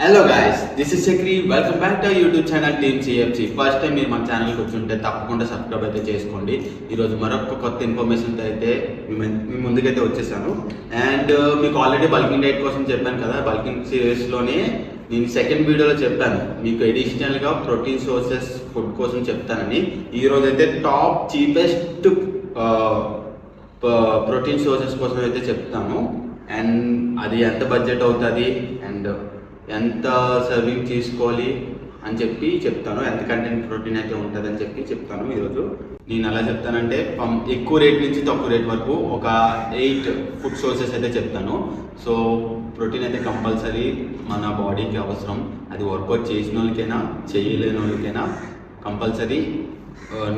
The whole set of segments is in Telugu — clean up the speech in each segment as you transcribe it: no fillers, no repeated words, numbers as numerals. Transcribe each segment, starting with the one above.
Hello guys, this is Chakri. Welcome back to YouTube channel team CFC. First time మీరు మన ఛానల్కి వచ్చి ఉంటే తప్పకుండా సబ్స్క్రైబ్ అయితే చేసుకోండి. ఈరోజు మరొక కొత్త ఇన్ఫర్మేషన్తో అయితే మీ ముందుకైతే వచ్చేసాను. అండ్ మీకు ఆల్రెడీ బల్కింగ్ డైట్ కోసం చెప్పాను కదా, బల్కింగ్ సిరీస్లోనే నేను సెకండ్ వీడియోలో చెప్పాను మీకు ఎడిషనల్గా ప్రోటీన్ సోర్సెస్ ఫుడ్ కోసం చెప్తానని. ఈరోజు అయితే టాప్ చీపెస్ట్ ప్రోటీన్ సోర్సెస్ కోసం అయితే చెప్తాను. అండ్ అది ఎంత బడ్జెట్ అవుతుంది అండ్ ఎంత సర్వింగ్ తీసుకోవాలి అని చెప్పి చెప్తాను, ఎంత కంటెంట్ ప్రోటీన్ అయితే ఉంటుంది అని చెప్పి చెప్తాను. ఈరోజు నేను ఎలా చెప్తానంటే ఎక్కువ రేట్ నుంచి తక్కువ రేట్ వరకు ఒక 8 ఫుడ్ సోర్సెస్ అయితే చెప్తాను. సో ప్రోటీన్ అయితే కంపల్సరీ మన బాడీకి అవసరం. అది వర్కౌట్ చేసిన వాళ్ళకైనా చేయలేని వాళ్ళకైనా కంపల్సరీ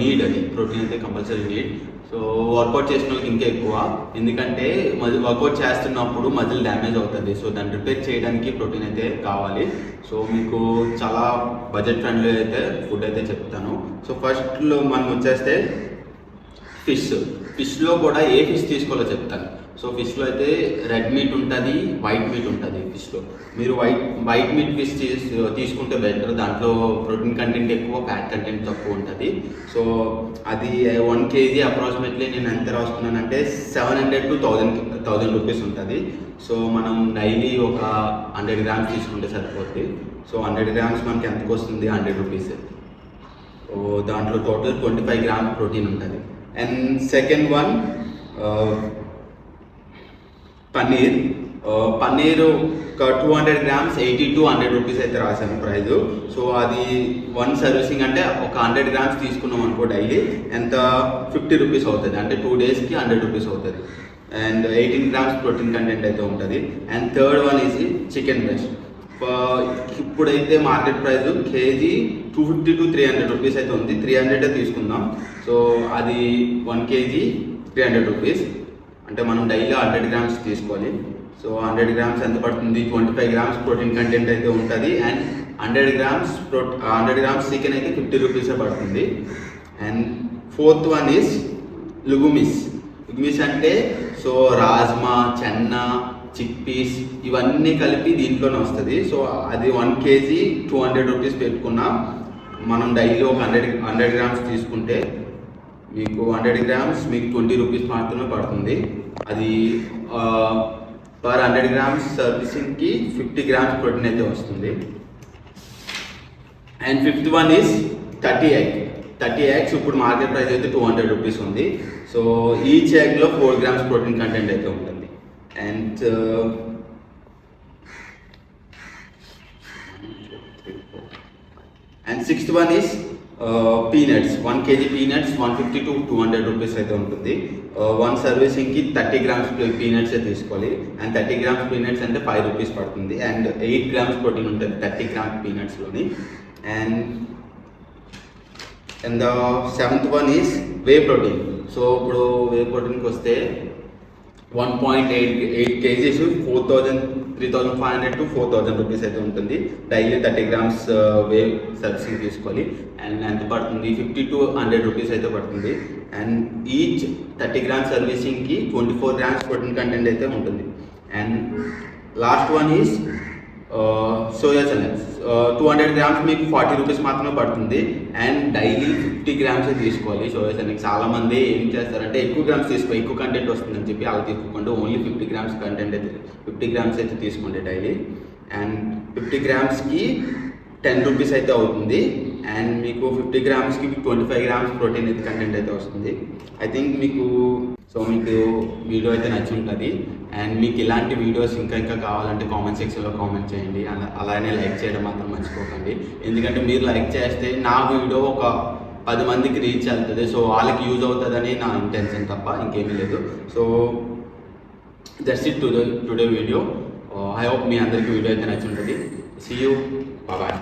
నీడ్. అది ప్రోటీన్ అయితే కంపల్సరీ నీడ్. సో వర్కౌట్ చేసిన వాళ్ళకి ఇంకా ఎక్కువ, ఎందుకంటే వర్కౌట్ చేస్తున్నప్పుడు మజిల్ డ్యామేజ్ అవుతుంది. సో దాన్ని రిపేర్ చేయడానికి ప్రోటీన్ అయితే కావాలి. సో మీకు చాలా బడ్జెట్ ఫ్రెండ్లీ అయితే ఫుడ్ అయితే చెప్తాను. సో ఫస్ట్లో మనం వచ్చేస్తే ఫిష్లో కూడా ఏ ఫిష్ తీసుకోవాలో చెప్తాను. సో ఫిష్లో అయితే రెడ్ మీట్ ఉంటుంది, వైట్ మీట్ ఉంటుంది. ఫిష్లో మీరు వైట్ మీట్ ఫిష్ తీసుకుంటే బెటర్. దాంట్లో ప్రోటీన్ కంటెంట్ ఎక్కువ, ఫ్యాట్ కంటెంట్ తక్కువ ఉంటుంది. సో అది 1 kg అప్రాక్సిమేట్లీ నేను ఎంత రాసుకున్నానంటే 700 to 1000 రూపీస్ ఉంటుంది. సో మనం డైలీ ఒక 100 grams తీసుకుంటే సరిపోతుంది. సో 100 grams మనకి ఎంతకు వస్తుంది? 100 రూపీస్. సో దాంట్లో టోటల్ 25 grams ప్రోటీన్ ఉంటుంది. అండ్ సెకండ్ వన్ పన్నీర్ ఒక 200 grams 80 to 100 రూపీస్ అయితే రాశాను ప్రైజ్. సో అది 1 సర్వీసింగ్ అంటే ఒక 100 grams తీసుకున్నాం అనుకో డైలీ ఎంత 50 రూపీస్ అవుతుంది. అంటే 2 daysకి 100 రూపీస్ అవుతుంది. అండ్ 18 grams ప్రోటీన్ కంటెంట్ అయితే ఉంటుంది. And third one is chicken breast. ఇప్పుడైతే market price kg 250 to 300 rupees అయితే ఉంది. 300 తీసుకుందాం. సో అది 1 kg 300 రూపీస్. అంటే మనం డైలీ 100 grams తీసుకోవాలి. సో 100 grams ఎంత పడుతుంది? 25 grams ప్రోటీన్ కంటెంట్ అయితే ఉంటుంది. అండ్ 100 grams చికెన్ అయితే 50 రూపీసే పడుతుంది. And fourth one is legumes అంటే so rajma, chana, chickpeas ఇవన్నీ కలిపి దీంట్లోనే వస్తుంది. సో అది 1 kg 200 రూపీస్ పెట్టుకున్నా మనం డైలీ ఒక 100 grams తీసుకుంటే మీకు 100 grams మీకు 20 రూపీస్ మాత్రమే పడుతుంది. అది పర్ 100 grams సర్వీసింగ్కి 50 grams ప్రోటీన్ అయితే వస్తుంది. And fifth one is 30 eggs. ఇప్పుడు మార్కెట్ ప్రైస్ అయితే 200 రూపీస్ ఉంది. సో ఈచ్ ఎగ్లో 4 grams ప్రోటీన్ కంటెంట్ అయితే ఉంటుంది. And sixth one is peanuts. 1 kg peanuts 150 to 200 rupees అయితే ఉంటుంది. 1 సర్వీసింగ్కి 30 grams పీనట్స్ తీసుకోవాలి. అండ్ 30 grams పీనట్స్ అంటే 5 రూపీస్ పడుతుంది. అండ్ 8 grams ప్రోటీన్ ఉంటుంది 30 grams పీనట్స్లోని. And the seventh one is whey protein. So ఇప్పుడు వే ప్రోటీన్కి వస్తే 1.8 kgs 3,500 to 4,000 రూపీస్ అయితే ఉంటుంది. డైలీ 30 grams వే సర్వీసింగ్ తీసుకోవాలి. అండ్ ఎంత పడుతుంది? 50 to 100 రూపీస్ అయితే పడుతుంది. అండ్ ఈచ్ 30 grams సర్వీసింగ్కి 24 grams ప్రోటీన్ కంటెంట్ అయితే ఉంటుంది. And last one is soya chunks. 200 grams మీకు 40 రూపీస్ మాత్రమే పడుతుంది. అండ్ డైలీ 50 grams తీసుకోవాలి సోయా చనక్స్. చాలామంది ఏం చేస్తారంటే ఎక్కువ గ్రామ్స్ ఎక్కువ కంటెంట్ వస్తుందని చెప్పి అలా తీసుకోకుండా ఓన్లీ 50 grams కంటెంట్ అయితే 50 grams అయితే తీసుకోండి డైలీ. అండ్ 50 gramsకి 10 రూపీస్ అయితే అవుతుంది. అండ్ మీకు 50 gramsకి 25 grams ప్రోటీన్ అయితే కంటెంట్ అయితే వస్తుంది. ఐ థింక్ మీకు వీడియో అయితే నచ్చి ఉంటుంది. అండ్ మీకు ఇలాంటి వీడియోస్ ఇంకా కావాలంటే కామెంట్ సెక్షన్లో కామెంట్ చేయండి. అలానే లైక్ చేయడం మాత్రం మర్చిపోకండి. ఎందుకంటే మీరు లైక్ చేస్తే నా వీడియో ఒక 10 మందికి రీచ్ అవుతుంది. సో వాళ్ళకి యూజ్ అవుతుందని నా ఇంటెన్షన్ తప్ప ఇంకేమీ లేదు. So that's it today video. I hope మీ అందరికీ వీడియో అయితే నచ్చి ఉంటుంది. See you, bye.